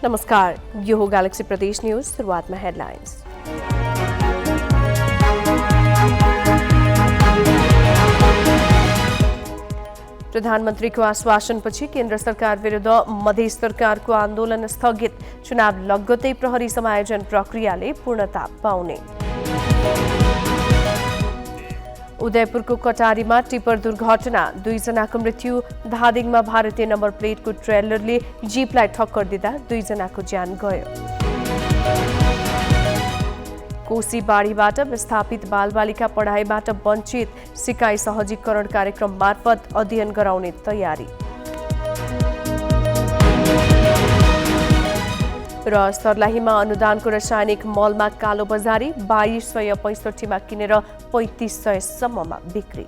नमस्कार, यो हो गैलेक्सी प्रदेश न्यूज। शुरुआत में हेडलाइंस। प्रधानमन्त्रीको आश्वासनपछि केन्द्र सरकार विरुद्ध मधेस सरकारको आन्दोलन स्थगित। चुनाव लगत्तै प्रहरी समायोजन प्रक्रियाले पूर्णता पाउने। उदयपुरको कटारीमा टिपर दुर्घटना, 2 जनाको मृत्यु। धादिङमा भारतीय नम्बर प्लेटको ट्रेलरले जीपलाई ठक्कर दिँदा 2 जनाको ज्यान गयो। कोशी बाढीबाट विस्थापित बालबालिका पढाइबाट वञ्चित, सिकाइ सहजीकरण कार्यक्रम मार्फत अध्ययन गराउने तयारी। र सर्लाहीमा अनुदानको रासायनिक मलमा कालो बजारी, 2265 मा किनेर 3500 सम्ममा बिक्री।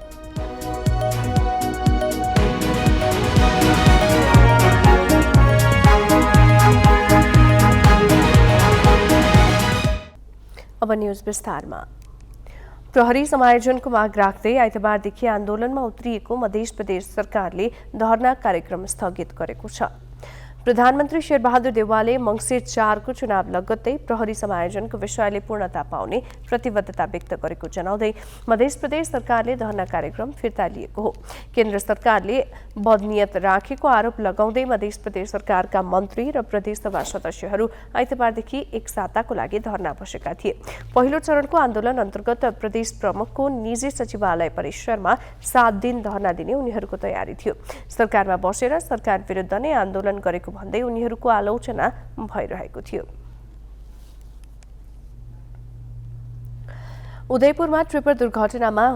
अब न्यूज विस्तारमा। प्रहरी समायोजनको माग राख्दै आइतबारदेखि आन्दोलनमा उत्रिएको मध्य प्रदेश सरकारले धरना कार्यक्रम स्थगित गरेको छ। प्रधानमन्त्री शेरबहादुर देउवाले मंसिर 4 को चुनाव लगत्तै प्रहरी समायोजनको विषयले पूर्णता पाउने प्रतिबद्धता व्यक्त गरेको जनाउँदै मध्य प्रदेश सरकारले धरना कार्यक्रम फिर्ता लिएको हो। केन्द्र सरकारले बदनियत राखेको आरोप लगाउँदै मध्य प्रदेश सरकारका मन्त्री र प्रदेशसभा सदस्यहरू आइतबारदेखि एक साताको लागि धरना बसेका थिए। पहिलो चरणको आन्दोलन अन्तर्गत प्रदेश प्रमुखको निजी सचिवालय परिसरमा 7 दिन धरना दिने उनीहरूको तयारी थियो। सरकारमा बसेर सरकार विरुद्ध नै आन्दोलन गरेको भन्दै उनीहरूको आलोचना भइरहेको थियो। उदयपुरमा ट्रिपर दुर्घटना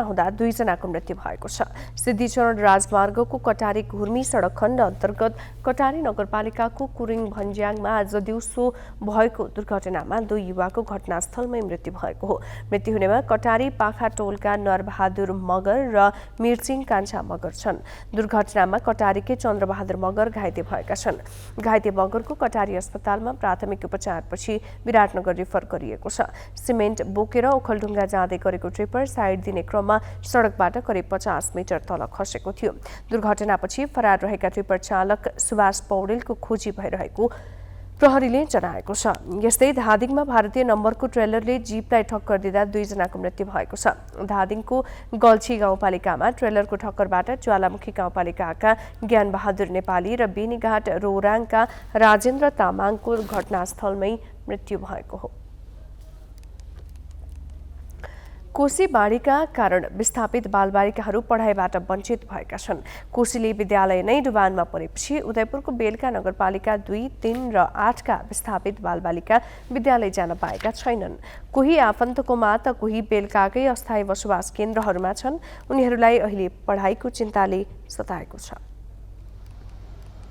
हुँदा 2 जनाको मृत्यु भएको छ। सिद्धिचरण राजमार्गको कटारी घुर्मी सडक खण्ड अन्तर्गत कटारी नगरपालिकाको कुरिङ भन्ज्याङमा आज दिउँसो भएको दुर्घटनामा 2 युवाको घटनास्थलमै मृत्यु भएको हो। मृत्यु हुनेमा कटारी पाखा टोलका नरबहादुर मगर र मिर्चिङ कान्छा मगर छन्। दुर्घटनामा कटारीकै चन्द्रबहादुर मगर घाइते भएका छन्। घाइते मगरको कटारी अस्पतालमा प्राथमिक उपचारपछि विराटनगर रिफर गरिएको छ। सिमेन्ट बोकेर ओखलढुङ्गा जाँदै गरेको ट्रिपर साइड दिने क्रममा सडकबाट करिब 50 मिटर तल खसेको थियो। दुर्घटनापछि फरार रहेका ट्रिपर चालक सुभाष पौडेलको खोजी भइरहेको प्रहरीले जनाएको छ। यस्तै धादिङमा भारतीय नम्बरको ट्रेलरले जीपलाई ठक्कर दिँदा 2 जनाको मृत्यु भएको छ। धादिङको गल्छी गाउँपालिकामा ट्रेलरको ठक्करबाट ज्वालामुखी गाउँपालिकाका ज्ञानबहादुर नेपाली र बेनीघाट रोराङका राजेन्द्र तामाङको घटनास्थलमै मृत्यु भएको हो। कोशी बाढीका कारण विस्थापित बालबालिकाहरू पढाइबाट वञ्चित भएका छन्। कोशीले विद्यालय नै डुबानमा परेपछि उदयपुरको बेलका नगरपालिका 2, 3 र 8 का विस्थापित बालबालिका विद्यालय जान पाएका छैनन्। कोही आफन्तकोमा त कोही बेलकाकै अस्थायी बसोबास केन्द्रहरूमा छन्। उनीहरूलाई अहिले पढाइको चिन्ताले सताएको छ।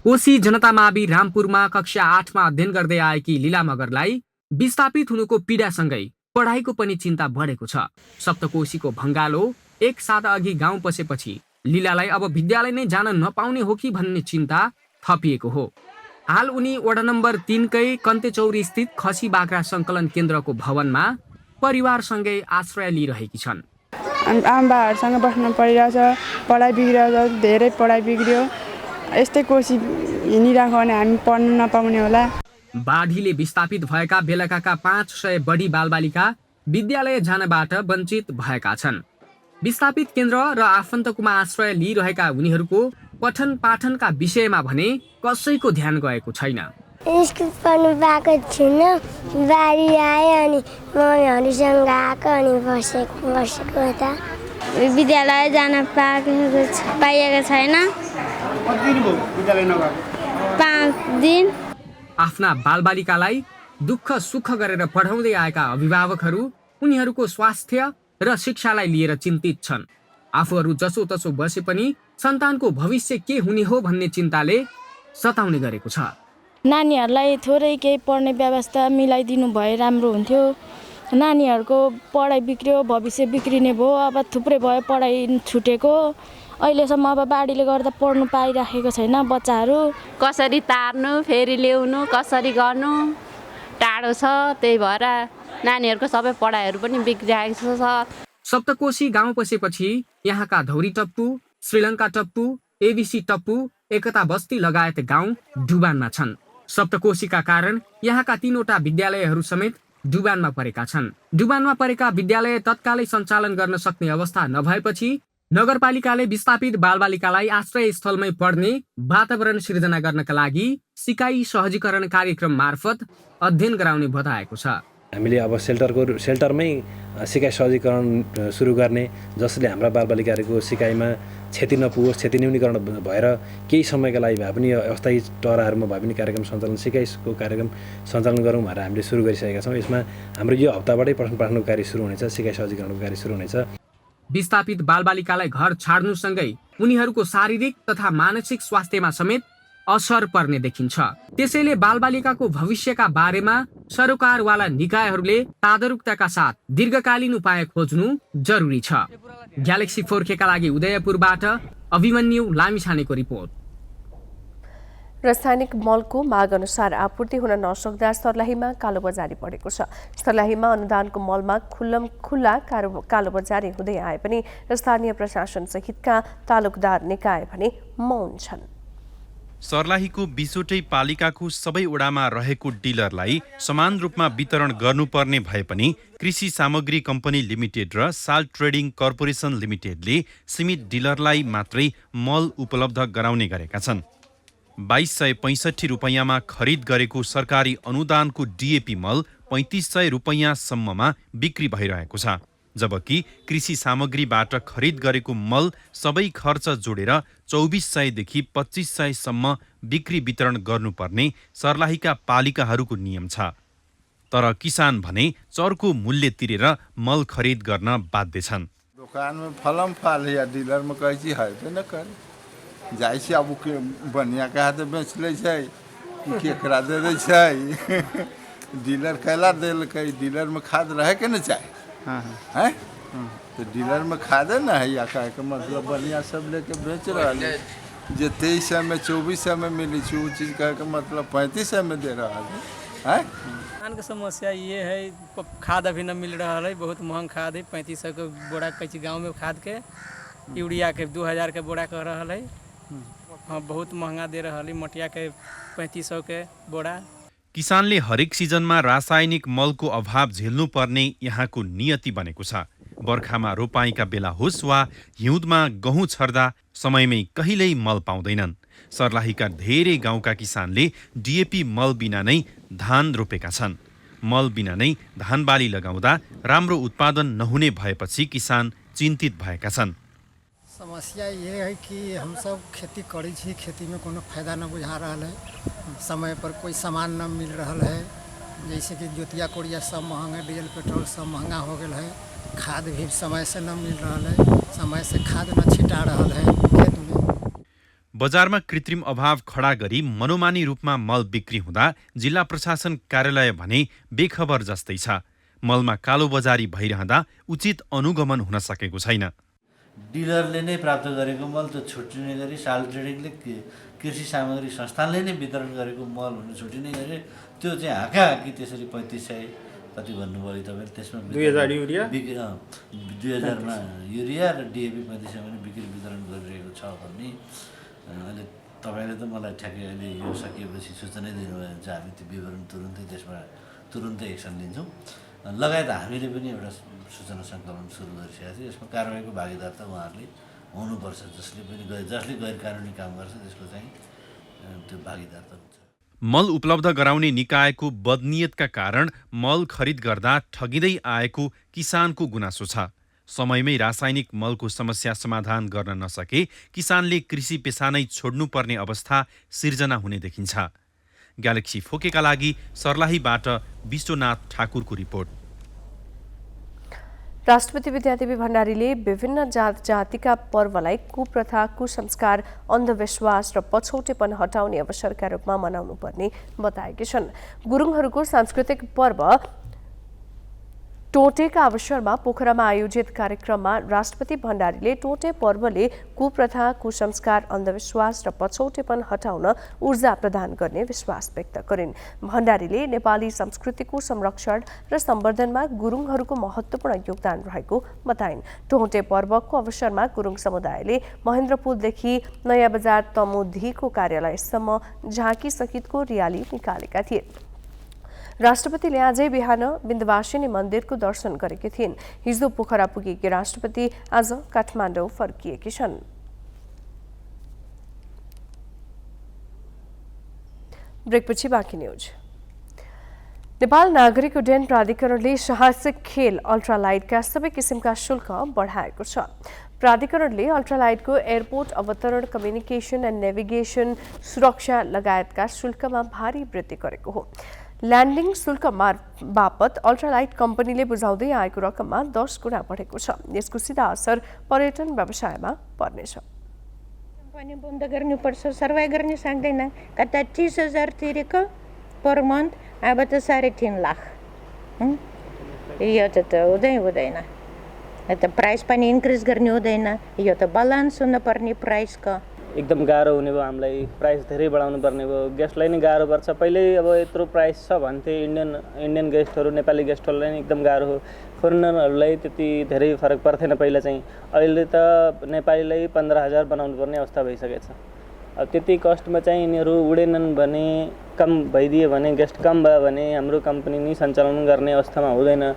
कोशी जनता मावि रामपुरमा कक्षा 8 मा अध्ययन गर्दै आएकी लीला मगरलाई विस्थापित हुनुको पीडासँगै पढाइको पनि चिन्ता बढेको छ। सप्तकोशीको भङ्गालो 1 साता अघि गाउँ पसेपछि लीलालाई अब विद्यालय नै जान नपाउने हो कि भन्ने चिन्ता थपिएको हो। हाल उनी वडा नम्बर 3 कै कन्तेचौरी स्थित खसी बाख्रा सङ्कलन केन्द्रको भवनमा परिवारसँगै आश्रय लिइरहेकी छन्। आमाबाहरूसँग बस्न परिरहेछ, पढाइ बिग्रियो, धेरै पढाइ बिग्रियो। यस्तै कोशी हिँडिरहेको भने हामी पढ्न नपाउने होला। बाढीले विस्थापित भएका बेलकाका 500 बढी बालबालिका विद्यालय जानबाट वञ्चित भएका छन्। विस्थापित केन्द्र र आफन्तकोमा आश्रय लिइरहेका उनीहरूको पठन पाठनका विषयमा भने कसैको ध्यान गएको छैन। स्कुल पढ्नु पाएको छुइनँ, बाढी आयो अनि मम्मीहरूसँग आएको अनि बसेको त विद्यालय जान पाइएको छैन। 5 दिन। आफ्ना बालबालिकालाई दुःख सुख गरेर पढाउँदै आएका अभिभावकहरू उनीहरूको स्वास्थ्य र शिक्षालाई लिएर चिन्तित छन्। आफूहरू जसोतसो बसे पनि सन्तानको भविष्य के हुने हो भन्ने चिन्ताले सताउने गरेको छ। नानीहरूलाई थोरै केही पढ्ने व्यवस्था मिलाइदिनु भए राम्रो हुन्थ्यो। नानीहरूको पढाइ बिग्रियो, भविष्य बिग्रिने भयो। अब थुप्रै भयो पढाइ छुटेको। अहिलेसम्म अब बाढीले गर्दा पढ्नु पाइराखेको छैन बच्चाहरू। कसरी तार्नु, फेरि ल्याउनु, कसरी गर्नु टाढो छ। त्यही भएर नानीहरूको सबै पढाइहरू पनि बिग्रिरहेको छ। सप्तकोशी गाउँ पसेपछि यहाँका धौरी टप्पु, श्रीलङ्का टप्पु, एबीसी टप्पु, एकता बस्ती लगायत गाउँ डुबानमा छन्। सप्तकोशीका कारण यहाँका 3वटा विद्यालयहरू समेत डुबानमा परेका छन्। डुबानमा परेका विद्यालय तत्कालै सञ्चालन गर्न सक्ने अवस्था नभएपछि नगरपालिकाले विस्थापित बालबालिकालाई आश्रय स्थलमै पढ्ने वातावरण सिर्जना गर्नका लागि सिकाइ सहजीकरण कार्यक्रम मार्फत अध्ययन गराउने बताएको छ। हामीले अब सेल्टरमै सिकाइ सहजीकरण सुरु गर्ने, जसले हाम्रा बालबालिकाहरूको सिकाइमा क्षति नपुगोस्, क्षति न्यूनीकरण भएर केही समयका लागि भए पनि अस्थायी टहराहरूमा भए पनि कार्यक्रम सञ्चालन, सिकाइको कार्यक्रम सञ्चालन गरौँ भनेर हामीले सुरु गरिसकेका छौँ। यसमा हाम्रो यो हप्ताबाटै पठन पाठनको कार्य सुरु हुनेछ, सिकाइ सहजीकरणको कार्य सुरु हुनेछ। विस्थापित बालबालिकालाई घर छाड्नुसँगै उनीहरूको शारीरिक तथा मानसिक स्वास्थ्यमा समेत असर पर्ने देखिन्छ। त्यसैले बालबालिकाको भविष्यका बारेमा सरकारवाला निकायहरूले तादरुकताका साथ दीर्घकालीन उपाय खोज्नु जरुरी छ। ग्यालेक्सी 4Kका लागि उदयपुरबाट अभिमन्यु लामिछानेको रिपोर्ट। रासायनिक मलको माग अनुसार आपूर्ति हुन नसक्दा सर्लाहीमा कालोबजारी बढेको छ। सर्लाहीमा अनुदानको मलमा खुल्ला कालोबजारी हुँदै आए पनि स्थानीय प्रशासन सहितका तालुकदार निकाय भने मौन छन्। सर्लाहीको 20वटै पालिकाको सबै वडामा रहेको डिलरलाई समान रूपमा वितरण गर्नुपर्ने भए पनि कृषि सामग्री कम्पनी लिमिटेड र साल्ट ट्रेडिङ कर्पोरेसन लिमिटेडले सीमित डिलरलाई मात्रै मल उपलब्ध गराउने गरेका छन्। 2265 रुपैयाँमा खरिद गरेको सरकारी अनुदानको डिएपी मल 3500 रुपैयाँसम्ममा बिक्री भइरहेको छ, जबकि कृषि सामग्रीबाट खरिद गरेको मल सबै खर्च जोडेर 2400 देखि 2500 सम्म बिक्री वितरण गर्नुपर्ने सर्लाहीका पालिकाहरूको नियम छ। तर किसान भने चरको मूल्य तिरेर मल खरिद गर्न बाध्य छन्। दुकान में फलम फल या डीलर में कहै छी है न कर जाइ छी, अब के बढ़िया कहा तो बेच ले छै, केकरा दे दे छै। डीलर कैला देल के डीलर में खाद रहे के न चाहे। हैं तो डीलर में खादे ना है या कहे के मतलब बढ़िया सब लेके बेच रहा है। जे 2300 में 2400 में मिली छै वो चीज कहे के मतलब 3500 में दे रहा है। किसान के समस्या ये है, खाद अभी न मिल रहा है, बहुत महंग खाद है। 3500 के बोरा कच्ची गांव में खाद के यूरिया के 2000 के बोरा कह रहा है। हाँ, बहुत महंगा दे रहा है। मटिया के 3500 के बोरा। किसानले हरेक सिजनमा रासायनिक मलको अभाव झेल्नु पर्ने यहाँको नियति बनेको छ। बर्खामा रोपाईका बेला होस् वा हिउँदमा गहुँ छर्दा समयमै कहिल्यै मल पाउँदैनन्। सर्लाहीका धेरै गाउँका किसानले डिएपी मल बिना नै धान रोपेका छन्। मल बिना नै धान बाली लगाउँदा राम्रो उत्पादन नहुने भएपछि किसान चिन्तित भएका छन्। समस्या ये है कि हम सब खेती करी छी, खेती में कोनो फायदा न बुझा रहा है। समय पर कोई सामान न मिल रहा है, जैसे कि जोतिया कोड़िया सब महंगा, डीजल पेट्रोल सब महंगा हो गया है। खाद भी समय से न मिल रहा है, समय से खाद न छिटा रहा है खेत में। बजारमा कृत्रिम अभाव खडा गरी मनोमानी रूपमा मल बिक्री हुँदा जिल्ला प्रशासन कार्यालय भने बेखबर जस्तै छ। मलमा कालोबजारी भइरहँदा उचित अनुगमन हुन सकेको छैन। डिलरले नै प्राप्त गरेको मल त छुट्टिने गरी साल्ट ट्रेडिङले कृषि सामग्री संस्थानले नै वितरण गरेको मल हुनु छुट्टिने गरी त्यो चाहिँ हाकाहाकी त्यसरी 3500 कति भन्नुभयो तपाईँले, त्यसमा 2000 युरिया 2000मा युरिया र डिएपी 3500 पनि बिक्री वितरण गरिरहेको छ भन्ने अहिले तपाईँले त मलाई ठ्याक्कै अहिले यो सकिएपछि सूचना दिनुभयो भने चाहिँ हामी त्यो विवरण तुरुन्तै एक्सन लिन्छौँ। लगायत हामीले पनि एउटा सूचना सङ्कलन सुरु गरिसकेका छौँ। यसमा कारबाहीको भागीदार त उहाँहरूले हुनुपर्छ, जसले गैर कानुनी काम गर्छ त्यसको चाहिँ त्यो भागीदार त हुन्छ। मल उपलब्ध गराउने निकायको बदनियतका कारण मल खरिद गर्दा ठगिँदै आएको किसानको गुनासो छ। समयमै रासायनिक मलको समस्या समाधान गर्न नसके किसानले कृषि पेसा नै छोड्नुपर्ने अवस्था सिर्जना हुने देखिन्छ। ग्यालेक्सी 4Kका लागि सर्लाहीबाट विश्वनाथ ठाकुरको रिपोर्ट। राष्ट्रपति विद्यादेवी भण्डारीले विभिन्न जातिका पर्वलाई कुप्रथा, कुसंस्कार, अन्धविश्वास र पछौटेपन हटाउने अवसरका रूपमा मनाउनु पर्ने बताएकी छन्। गुरुङहरूको सांस्कृतिक पर्व टोटेका अवसरमा पोखरामा आयोजित कार्यक्रममा राष्ट्रपति भण्डारीले टोटे पर्वले कुप्रथा, कुसंस्कार, अन्धविश्वास र पछौटेपन हटाउन ऊर्जा प्रदान गर्ने विश्वास व्यक्त गरिन्। भण्डारीले नेपाली संस्कृतिको संरक्षण र सम्वर्धनमा गुरुङहरूको महत्त्वपूर्ण योगदान रहेको बताइन्। टोटे पर्वको अवसरमा गुरुङ समुदायले महेन्द्रपुलदेखि नयाँ बजार तमुधीको कार्यालयसम्म झाँकी सहितको र्याली निकालेका थिए। राष्ट्रपतिले आजै बिहान विन्ध्यवासिनी मन्दिरको दर्शन गरेकी थिइन्। हिजो पोखरा पुगेकी राष्ट्रपति आज काठमाडौँ फर्किएकी छन्। ब्रेकपछि बाँकी न्यूज। नेपाल नागरिक उड्डयन प्राधिकरणले साहसिक खेल अल्ट्रालाइटका सबै किसिमका शुल्क बढाएको छ। प्राधिकरणले अल्ट्रालाइटको एयरपोर्ट अवतरण, कम्युनिकेसन एन्ड नेभिगेसन, सुरक्षा लगायतका शुल्कमा भारी वृद्धि गरेको हो। ल्यान्डिङ शुल्क बापत अल्ट्रालाइट कम्पनीले बुझाउँदै आएको रकममा 10 गुणा बढेको छ। यसको सिधा असर पर्यटन व्यवसायमा पर्नेछ। कम्पनी बन्द गर्नुपर्छ, सर्वाइ गर्न सक्दैन। कता 30,000 तिरेको पर मन्थ, अब त 3.5 लाख। यो त हुँदैन। त प्राइस पनि इन्क्रिज गर्ने हुँदैन। यो त बालान्स हुनुपर्ने प्राइसको। एकदम गाह्रो हुने भयो हामीलाई, प्राइस धेरै बढाउनु पर्ने भयो। गेस्टलाई नै गाह्रो पर्छ। पहिल्यै अब यत्रो प्राइस छ भन्थे इन्डियन गेस्टहरू, नेपाली गेस्टहरूलाई नै एकदम गाह्रो हो। फरेनरहरूलाई त्यति धेरै फरक पर्थेन पहिला चाहिँ। अहिले त नेपालीलाई 15,000 बनाउनु पर्ने अवस्था भइसकेछ। अब त्यति कस्टमा चाहिँ यिनीहरू उडेनन् भने, कम भइदियो भने, गेस्ट कम भयो भने हाम्रो कम्पनी नै सञ्चालन गर्ने अवस्थामा हुँदैन।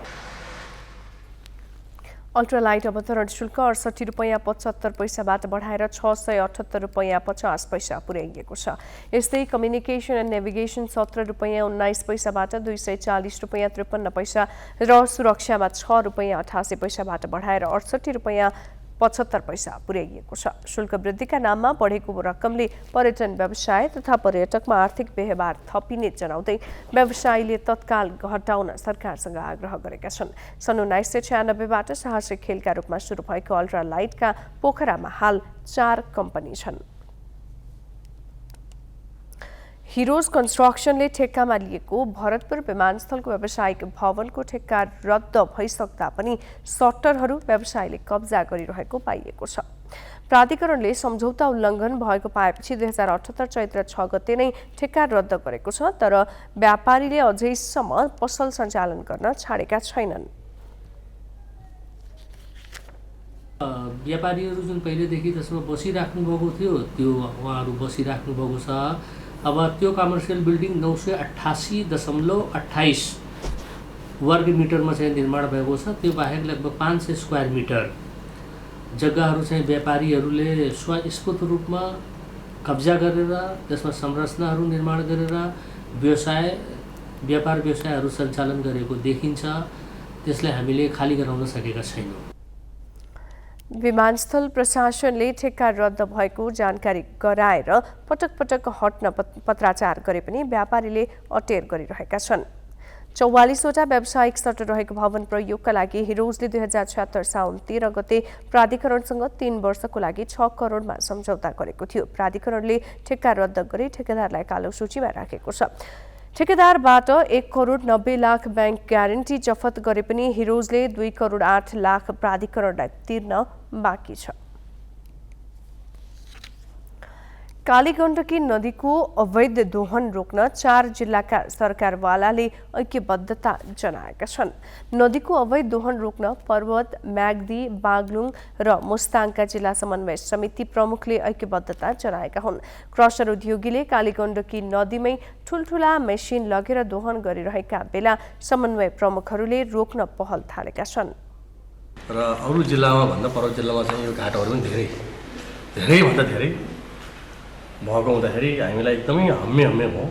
अल्ट्रालाइट अवतरण शुल्क 68 रुपैयाँ 75 पैसाबाट बढाएर 678 रुपैयाँ 50 पैसा पुर्याइएको छ। यस्तै कम्युनिकेसन एन्ड नेभिगेसन 17 रुपैयाँ 19 पैसाबाट 240 रुपैयाँ 53 पैसा र सुरक्षामा 6 रुपैयाँ 88 पैसाबाट बढाएर 68 रुपैयाँ 75 पैसा पुर्याइएको छ। शुल्क वृद्धिका नाममा बढेको रकमले पर्यटन व्यवसाय तथा पर्यटकमा आर्थिक व्यवहार थपिने जनाउँदै व्यवसायीले तत्काल घटाउन सरकारसँग आग्रह गरेका छन्। सन् 1996बाट साहसिक खेलका रूपमा सुरु भएको अल्ट्रालाइटका पोखरामा हाल 4 कम्पनी छन्। हिरोज कन्स्ट्रक्सनले ठेक्कामा लिएको भरतपुर विमानस्थलको व्यावसायिक भवनको ठेक्का रद्द भइसक्दा पनि सट्टरहरू व्यवसायीले कब्जा गरिरहेको पाइएको छ। प्राधिकरणले सम्झौता उल्लङ्घन भएको पाएपछि 2078 चैत्र 6 गते नै ठेक्का रद्द गरेको छ। तर व्यापारीले अझैसम्म पसल सञ्चालन गर्न छाडेका छैनन्। व्यापारीहरू जुन पहिलेदेखि त्यसमा बसिराख्नु भएको थियो त्यो उहाँहरू बसिराख्नु भएको छ। अब त्यो कमर्सियल बिल्डिङ 988.28 वर्ग मिटरमा चाहिँ निर्माण भएको छ। त्यो बाहेक लगभग 500 स्क्वायर मिटर जग्गाहरू चाहिँ व्यापारीहरूले स्वस्फूर्त रूपमा कब्जा गरेर त्यसमा संरचनाहरू निर्माण गरेर व्यापार व्यवसायहरू सञ्चालन गरेको देखिन्छ। त्यसलाई हामीले खाली गराउन सकेका छैनौँ। विमानस्थल प्रशासनले ठेक्का रद्द भएको जानकारी गराएर पटक पटक हट्न पत्राचार गरे पनि व्यापारीले अटेर गरिरहेका छन्। 44वटा व्यावसायिक सट्टर रहेको भवन प्रयोगका लागि हिरोजले 2076 साउन 13 गते प्राधिकरणसँग 3 वर्षको लागि 6 करोडमा सम्झौता गरेको थियो। प्राधिकरणले ठेक्का रद्द गरी ठेकेदारलाई कालो सूचीमा राखेको छ। ठेकेदारबाट 1 करोड 90 लाख ब्याङ्क ग्यारेन्टी जफत गरे पनि हिरोजले 2 करोड 8 लाख प्राधिकरणलाई तिर्न बाँकी छ। कालीगण्डकी नदीको अवैध दोहन रोक्न 4 जिल्लाका सरकारवालाले ऐक्यबद्धता जनाएका छन्। नदीको अवैध दोहन रोक्न पर्वत, म्याग्दी, बागलुङ र मुस्ताङका जिल्ला समन्वय समिति प्रमुखले ऐक्यबद्धता जनाएका हुन्। क्रसर उद्योगीले कालीगण्डकी नदीमै ठुल्ठुला मेसिन लगेर दोहन गरिरहेका बेला समन्वय प्रमुखहरूले रोक्न पहल थालेका छन्। र अरू जिल्लामा भन्दा पर्वत जिल्लामा चाहिँ यो घाटहरू पनि धेरैभन्दा धेरै भएको हुँदाखेरि हामीलाई एकदमै हम्मे भयो।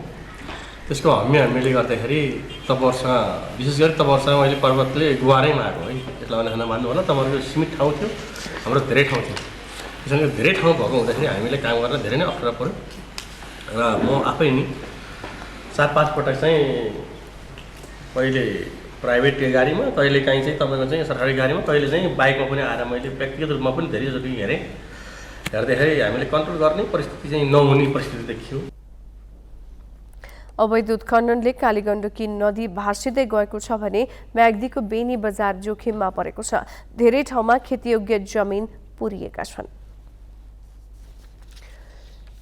त्यसको हम्मेले गर्दाखेरि विशेष गरी तब वर्षमा मैले पर्वतले गुहारैमा आएको है। यसलाई भने मान्नु होला, तपाईँहरूको सीमित ठाउँ थियो, हाम्रो धेरै ठाउँ थियो। त्यसैले धेरै ठाउँ भएको हुँदाखेरि हामीले काम गर्न धेरै नै अप्ठ्यारो पऱ्यो। र म आफै नि 4-5 पटक चाहिँ पहिले प्राइभेट गाडीमा, कहिले काहीँ चाहिँ तपाईँको चाहिँ सरकारी गाडीमा, कहिले चाहिँ बाइकमा पनि आएर मैले व्यक्तिगत रूपमा पनि धेरैचोटि हेर्दाखेरि हामीले कन्ट्रोल गर्ने परिस्थिति चाहिँ नहुने परिस्थिति देखियो। अवैध उत्खननले कालीगण्डकी नदी भासिँदै गएको छ भने म्याग्दीको बेनी बजार जोखिममा परेको छ। धेरै ठाउँमा खेतीयोग्य जमिन पुरिएका छन्।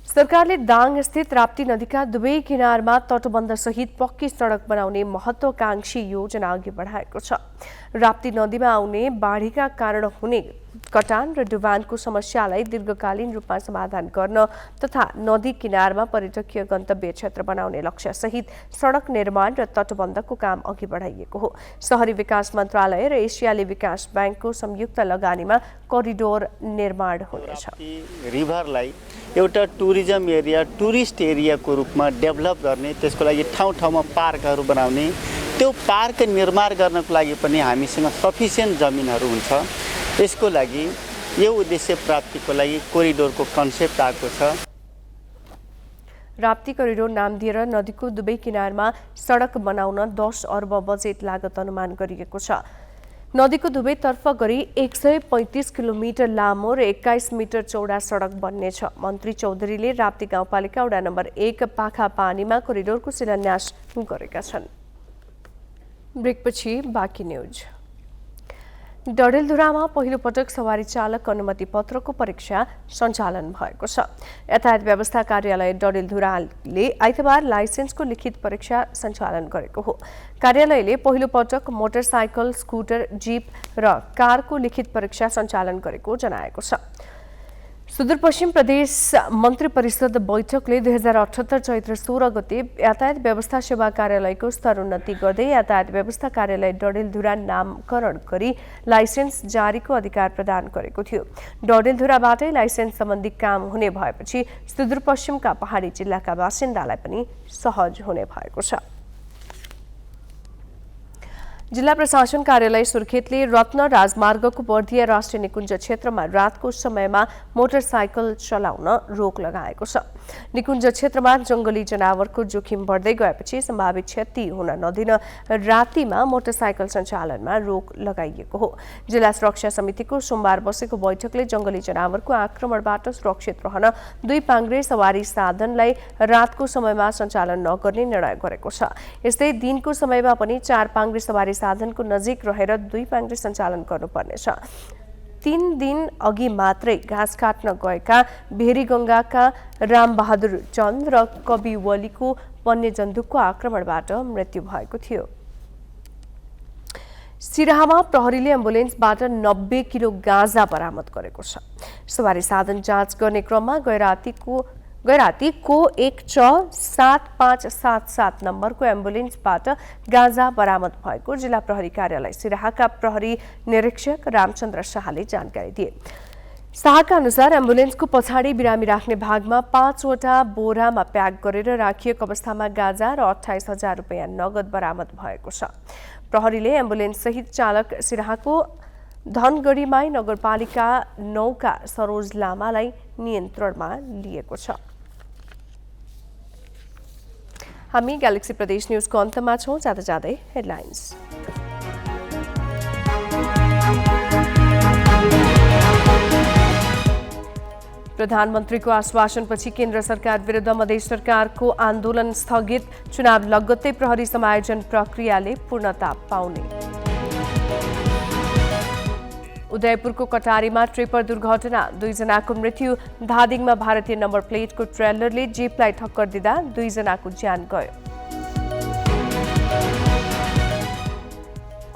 सरकारले दाङ स्थित राप्ती नदीका दुवै किनारमा तटबन्ध सहित पक्की सडक बनाउने महत्वाकांक्षी योजना अघि बढाएको छ। राप्ती नदीमा आउने बाढीका कारण हुने कटान र डुबानको समस्यालाई दीर्घकालीन रूपमा समाधान गर्न तथा नदी किनारमा पर्यटकीय गन्तव्य क्षेत्र बनाउने लक्ष्य सहित सडक निर्माण र तटबन्धको काम अघि बढाइएको हो। शहरी विकास मन्त्रालय र एसियाली विकास ब्याङ्कको संयुक्त लगानीमा करिडोर निर्माण हुनेछ। रिभरलाई एउटा टुरिज्म एरिया टुरिस्ट एरियाको रूपमा डेभलप गर्ने, त्यसको लागि ठाउँ ठाउँमा पार्कहरू बनाउने, त्यो पार्क निर्माण गर्नको लागि पनि हामीसँग सफिसियन्ट जमिनहरू हुन्छ। यसको लागि यो उद्देश्य प्राप्तिको लागि कोरिडोरको कन्सेप्ट आएको छ। राप्ती करिडोर नाम दिएर नदीको दुवै किनारमा सडक बनाउन 10 अर्ब बजेट लागत अनुमान गरिएको छ। नदीको दुवैतर्फ गरी 135 किलोमिटर लामो र 21 मिटर चौडा सडक बन्नेछ। मन्त्री चौधरीले राप्ती गाउँपालिका वडा नम्बर 1 पाखा पानीमा कोरिडोरको शिलान्यास गरेका छन्। ब्रेकपछि बाँकी न्यूज। डडेलधुरामा पहिलो पटक सवारी चालक अनुमति पत्रको परीक्षा सञ्चालन भएको छ। यातायात व्यवस्था कार्यालय डडेलधुराले आइतबार लाइसेन्सको लिखित परीक्षा सञ्चालन गरेको हो। कार्यालयले पहिलो पटक मोटरसाइकल, स्कुटर, जीप र कारको लिखित परीक्षा सञ्चालन गरेको जनाएको छ। सुदूरपश्चिम प्रदेश मन्त्री परिषद बैठकले 2078 चैत्र 16 गते यातायात व्यवस्था सेवा कार्यालयको स्तरोन्नति गर्दै यातायात व्यवस्था कार्यालय डडेलधुरा नामकरण गरी लाइसेन्स जारीको अधिकार प्रदान गरेको थियो। डडेलधुराबाटै लाइसेन्स सम्बन्धी काम हुने भएपछि सुदूरपश्चिमका पहाडी जिल्लाका बासिन्दालाई पनि सहज हुने भएको छ। जिल्ला प्रशासन कार्यालय सुर्खेतले रत्न राजमार्गको बर्दिया राष्ट्रिय निकुञ्ज क्षेत्रमा रातको समयमा मोटरसाइकल चलाउन रोक लगाएको छ। निकुञ्ज क्षेत्रमा जंगली जनावरको जोखिम बढ्दै गएपछि सम्भावित क्षति हुन नदिन रातिमा मोटरसाइकल सञ्चालनमा रोक लगाइएको हो। जिल्ला सुरक्षा समितिको सोमबार बसेको बैठकले जंगली जनावरको आक्रमणबाट सुरक्षित रहन 2 पाङ्ग्रे सवारी साधनलाई रातको समयमा सञ्चालन नगर्ने निर्णय गरेको छ। यस्तै दिनको समयमा पनि 4 पाङ्ग्रे सवारी साधनको नजिक रहेर 2 पाङ्ग्रे सञ्चालन गर्नुपर्नेछ। 3 दिन अघि मात्रै घाँस काट्न गएका भेरीगंगाका रामबहादुर चन्द र कवि वलीको वन्यजन्तुको आक्रमणबाट मृत्यु भएको थियो। सिराहामा प्रहरीले एम्बुलेन्सबाट 90 किलो गाँजा बरामद गरेको छ। सवारी साधन जाँच गर्ने क्रममा गैराती को 16577 नम्बरको एम्बुलेन्सबाट गाँजा बरामद भएको जिल्ला प्रहरी कार्यालय सिराहाका प्रहरी निरीक्षक रामचन्द्र शाहले जानकारी दिए। शाहका अनुसार एम्बुलेन्सको पछाडि बिरामी राख्ने भागमा 5 वटा बोरामा प्याक गरेर राखिएको अवस्थामा गाँजा र 28,000 रुपैयाँ नगद बरामद भएको छ। प्रहरीले एम्बुलेन्स सहित चालक सिराहाको धनगढीमाई नगरपालिका 9 का सरोज लामालाई नियन्त्रणमा लिएको छ। हामी ग्यालेक्सी प्रदेश न्यूजको अन्तमा छौं। जाँदा जाँदै हेडलाइन्स। प्रधानमन्त्रीको आश्वासनपछि केन्द्र सरकार विरुद्ध मधेस सरकारको आन्दोलन स्थगित, चुनाव लगत्तै प्रहरी समायोजन प्रक्रियाले पूर्णता पाउने। उदयपुरको कटारीमा ट्रिपर दुर्घटना, 2 जनाको मृत्यु। धादिङमा भारतीय नम्बर प्लेटको ट्रेलरले जीपलाई ठक्कर दिँदा 2 जनाको ज्यान गयो।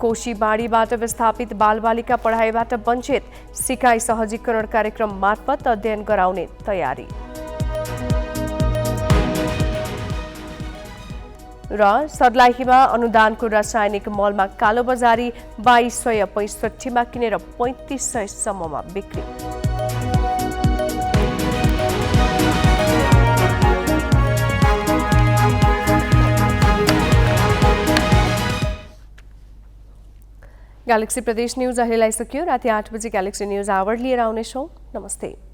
कोशीबाढीबाट विस्थापित बालबालिका पढाइबाट वञ्चित, सिकाइ सहजीकरण कार्यक्रम मार्फत अध्ययन गराउने तयारी। र सर्लाहीमा अनुदानको रासायनिक मलमा कालोबजारी, 2265 किनेर 3500 सम्ममा बिक्री। ग्यालेक्सी प्रदेश न्यूज अहिलेलाई सकियो। राति 8 बजे ग्यालेक्सी न्यूज आवर लिएर आउनेछौँ। नमस्ते।